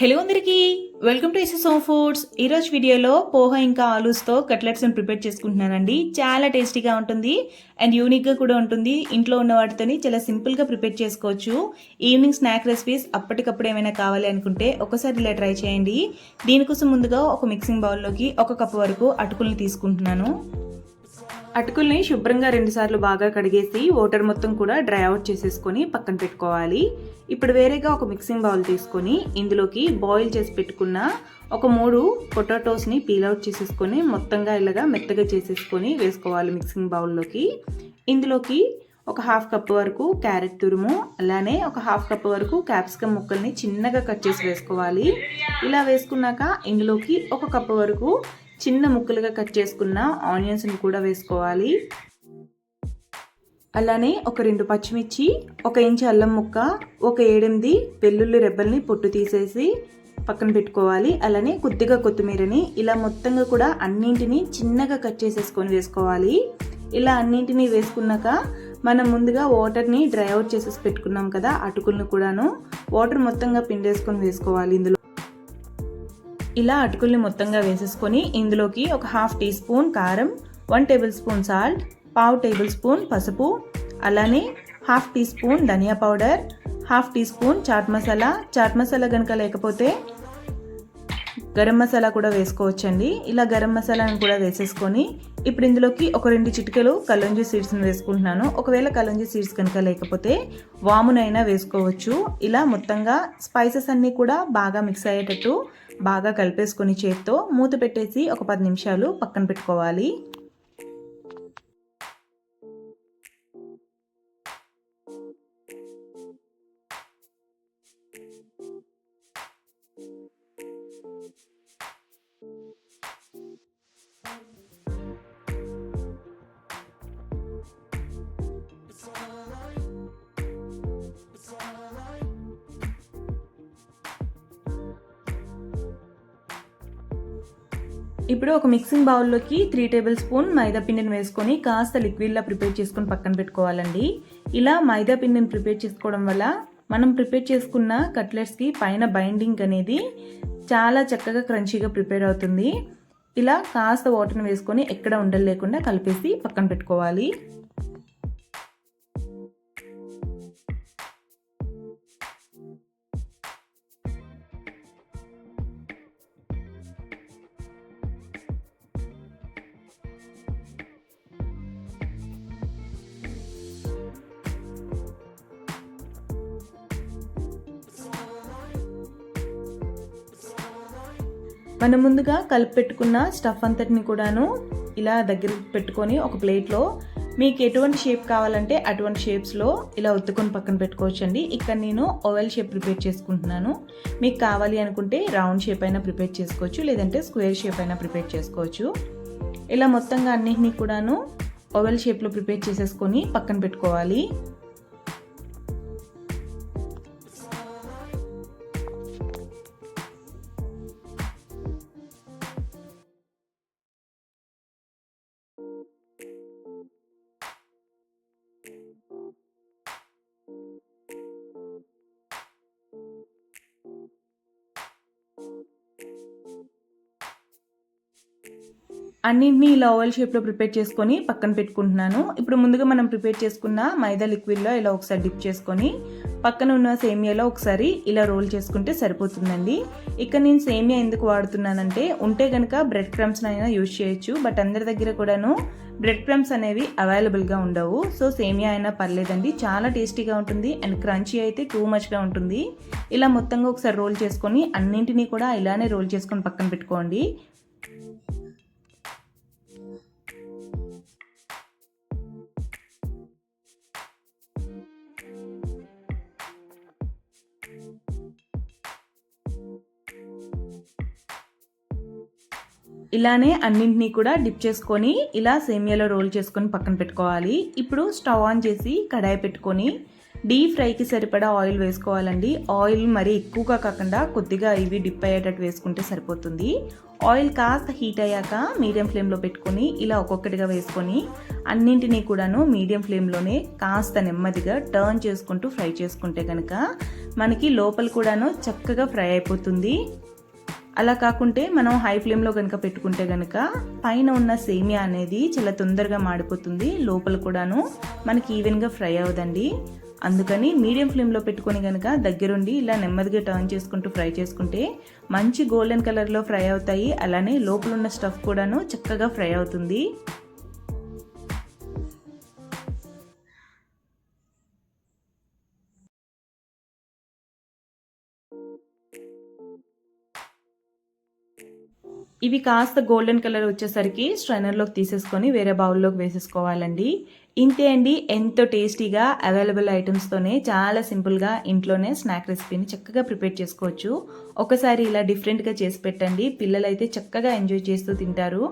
Hello అందరికీ welcome to SS home foods. ఈరోజు వీడియోలో పోహా ఇంకా ఆలూస్తో కట్లెట్స్ని ప్రిపేర్ చేసుకుంటున్నానండి. చాలా టేస్టీగా ఉంటుంది అండ్ యూనిక్గా కూడా ఉంటుంది. ఇంట్లో ఉన్న వాటితోని చాలా సింపుల్గా ప్రిపేర్ చేసుకోవచ్చు. ఈవినింగ్ స్నాక్ రెసిపీస్ అప్పటికప్పుడు ఏమైనా కావాలి అనుకుంటే ఒకసారి ఇలా ట్రై చేయండి. దీనికోసం ముందుగా ఒక మిక్సింగ్ బౌల్లోకి 1 కప్ వరకు అటుకుల్ని తీసుకుంటున్నాను. అటుకుల్ని శుభ్రంగా 2 సార్లు బాగా కడిగేసి వాటర్ మొత్తం కూడా డ్రై అవుట్ చేసేసుకొని పక్కన పెట్టుకోవాలి. ఇప్పుడు వేరేగా ఒక మిక్సింగ్ బౌల్ తీసుకొని ఇందులోకి బాయిల్ చేసి పెట్టుకున్న ఒక 3 పొటాటోస్ని పీల్ అవుట్ చేసేసుకొని మొత్తంగా ఇలాగా మెత్తగా చేసేసుకొని వేసుకోవాలి మిక్సింగ్ బౌల్లోకి. ఇందులోకి ఒక 1/2 కప్ వరకు క్యారెట్ తురుము, అలానే ఒక 1/2 కప్ వరకు క్యాప్సికమ్ ముక్కల్ని చిన్నగా కట్ చేసి వేసుకోవాలి. ఇలా వేసుకున్నాక ఇందులోకి 1 కప్ వరకు చిన్న ముక్కలుగా కట్ చేసుకున్న ఆనియన్స్ని కూడా వేసుకోవాలి. అలానే ఒక 2 పచ్చిమిర్చి, 1 ఇంచు అల్లం ముక్క, ఒక 7-8 వెల్లుల్లి రెబ్బల్ని పొట్టు తీసేసి పక్కన పెట్టుకోవాలి. అలానే కొద్దిగా కొత్తిమీరని ఇలా మొత్తంగా కూడా అన్నింటినీ చిన్నగా కట్ చేసేసుకొని వేసుకోవాలి. ఇలా అన్నింటినీ వేసుకున్నాక మనం ముందుగా వాటర్ని డ్రై అవుట్ చేసేసి పెట్టుకున్నాం కదా, అటుకులను కూడాను వాటర్ మొత్తంగా పిండేసుకొని వేసుకోవాలి. ఇలా అటుకుల్ని మొత్తంగా వేసేసుకొని ఇందులోకి ఒక 1/2 టీ స్పూన్ కారం, 1 tablespoon salt, 1/2 tablespoon పసుపు, అలానే 1/2 teaspoon dhania powder, 1/2 teaspoon chaat masala కనుక లేకపోతే గరం మసాలా కూడా వేసుకోవచ్చండి. ఇలా గరం మసాలాను కూడా వేసేసుకొని ఇప్పుడు ఇందులోకి ఒక 2 చిటికెలు కల్లంజీ సీడ్స్ని వేసుకుంటున్నాను. ఒకవేళ కల్లంజీ సీడ్స్ కనుక లేకపోతే వామునైనా వేసుకోవచ్చు. ఇలా మొత్తంగా స్పైసెస్ అన్నీ కూడా బాగా మిక్స్ అయ్యేటట్టు బాగా కలిపేసుకొని చేత్తో మూత పెట్టేసి ఒక 10 నిమిషాలు పక్కన పెట్టుకోవాలి. ఇప్పుడు ఒక మిక్సింగ్ బౌల్లోకి 3 టేబుల్ స్పూన్ మైదా పిండిని వేసుకొని కాస్త లిక్విడ్లా ప్రిపేర్ చేసుకొని పక్కన పెట్టుకోవాలండి. ఇలా మైదా పిండిని ప్రిపేర్ చేసుకోవడం వల్ల మనం ప్రిపేర్ చేసుకున్న కట్లెట్స్కి పైన బైండింగ్ అనేది చాలా చక్కగా క్రంచీగా ప్రిపేర్ అవుతుంది. ఇలా కాస్త వాటర్ని వేసుకొని ఎక్కడ ఉండలు లేకుండా కలిపేసి పక్కన పెట్టుకోవాలి. మనం ముందుగా కలిపి పెట్టుకున్న స్టఫ్ అంతటిని కూడాను ఇలా దగ్గర పెట్టుకొని ఒక ప్లేట్లో మీకు ఎటువంటి షేప్ కావాలంటే అటువంటి షేప్స్లో ఇలా ఒత్తుకొని పక్కన పెట్టుకోవచ్చండి. ఇక్కడ నేను ఓవెల్ షేప్ ప్రిపేర్ చేసుకుంటున్నాను. మీకు కావాలి అనుకుంటే రౌండ్ షేప్ అయినా ప్రిపేర్ చేసుకోవచ్చు, లేదంటే స్క్వేర్ షేప్ అయినా ప్రిపేర్ చేసుకోవచ్చు. ఇలా మొత్తంగా అన్నిటినీ కూడాను ఓవెల్ షేప్లో ప్రిపేర్ చేసేసుకొని పక్కన పెట్టుకోవాలి. అన్నింటినీ ఇలా ఓవెల్ షేప్లో ప్రిపేర్ చేసుకొని పక్కన పెట్టుకుంటున్నాను. ఇప్పుడు ముందుగా మనం ప్రిపేర్ చేసుకున్న మైదా లిక్విడ్లో ఇలా ఒకసారి డిప్ చేసుకొని పక్కన ఉన్న సేమియాలో ఒకసారి ఇలా రోల్ చేసుకుంటే సరిపోతుందండి. ఇక్కడ నేను సేమియా ఎందుకు వాడుతున్నానంటే ఉంటే కనుక బ్రెడ్ క్రమ్స్ అయినా యూజ్ చేయొచ్చు. బట్ అందరి దగ్గర కూడాను బ్రెడ్ క్రమ్స్ అనేవి అవైలబుల్గా ఉండవు. సో సేమియా అయినా పర్లేదండి, చాలా టేస్టీగా ఉంటుంది అండ్ క్రంచీ అయితే టూ మచ్గా ఉంటుంది. ఇలా మొత్తంగా ఒకసారి రోల్ చేసుకొని అన్నింటినీ కూడా ఇలానే రోల్ చేసుకొని పక్కన పెట్టుకోండి. ఇలానే అన్నింటినీ కూడా డిప్ చేసుకొని ఇలా సేమియాలో రోల్ చేసుకొని పక్కన పెట్టుకోవాలి. ఇప్పుడు స్టవ్ ఆన్ చేసి కడాయి పెట్టుకొని డీప్ ఫ్రైకి సరిపడా ఆయిల్ వేసుకోవాలండి. ఆయిల్ మరీ ఎక్కువగా కాకుండా కొద్దిగా ఇవి డిప్ అయ్యేటట్టు వేసుకుంటే సరిపోతుంది. ఆయిల్ కాస్త హీట్ అయ్యాక మీడియం ఫ్లేమ్లో పెట్టుకొని ఇలా ఒక్కొక్కటిగా వేసుకొని అన్నింటినీ కూడాను మీడియం ఫ్లేమ్లోనే కాస్త నెమ్మదిగా టర్న్ చేసుకుంటూ ఫ్రై చేసుకుంటే కనుక మనకి లోపల కూడాను చక్కగా ఫ్రై అయిపోతుంది. అలా కాకుంటే మనం హై ఫ్లేమ్లో కనుక పెట్టుకుంటే కనుక పైన ఉన్న సేమియా అనేది చాలా తొందరగా మాడిపోతుంది, లోపల కూడాను మనకి ఈవెన్గా ఫ్రై అవ్వదండి. అందుకని మీడియం ఫ్లేమ్లో పెట్టుకొని కనుక దగ్గరుండి ఇలా నెమ్మదిగా టర్న్ చేసుకుంటూ ఫ్రై చేసుకుంటే మంచి గోల్డెన్ కలర్లో ఫ్రై అవుతాయి. అలానే లోపల ఉన్న స్టఫ్ కూడాను చక్కగా ఫ్రై అవుతుంది. ఇవి కాస్త గోల్డెన్ కలర్ వచ్చేసరికి స్ట్రైనర్లోకి తీసేసుకొని వేరే బౌల్లోకి వేసేసుకోవాలండి. ఇంతే అండి, ఎంతో టేస్టీగా అవైలబుల్ ఐటమ్స్తోనే చాలా సింపుల్గా ఇంట్లోనే స్నాక్ రెసిపీని చక్కగా ప్రిపేర్ చేసుకోవచ్చు. ఒకసారి ఇలా డిఫరెంట్గా చేసి పెట్టండి, పిల్లలైతే చక్కగా ఎంజాయ్ చేస్తూ తింటారు.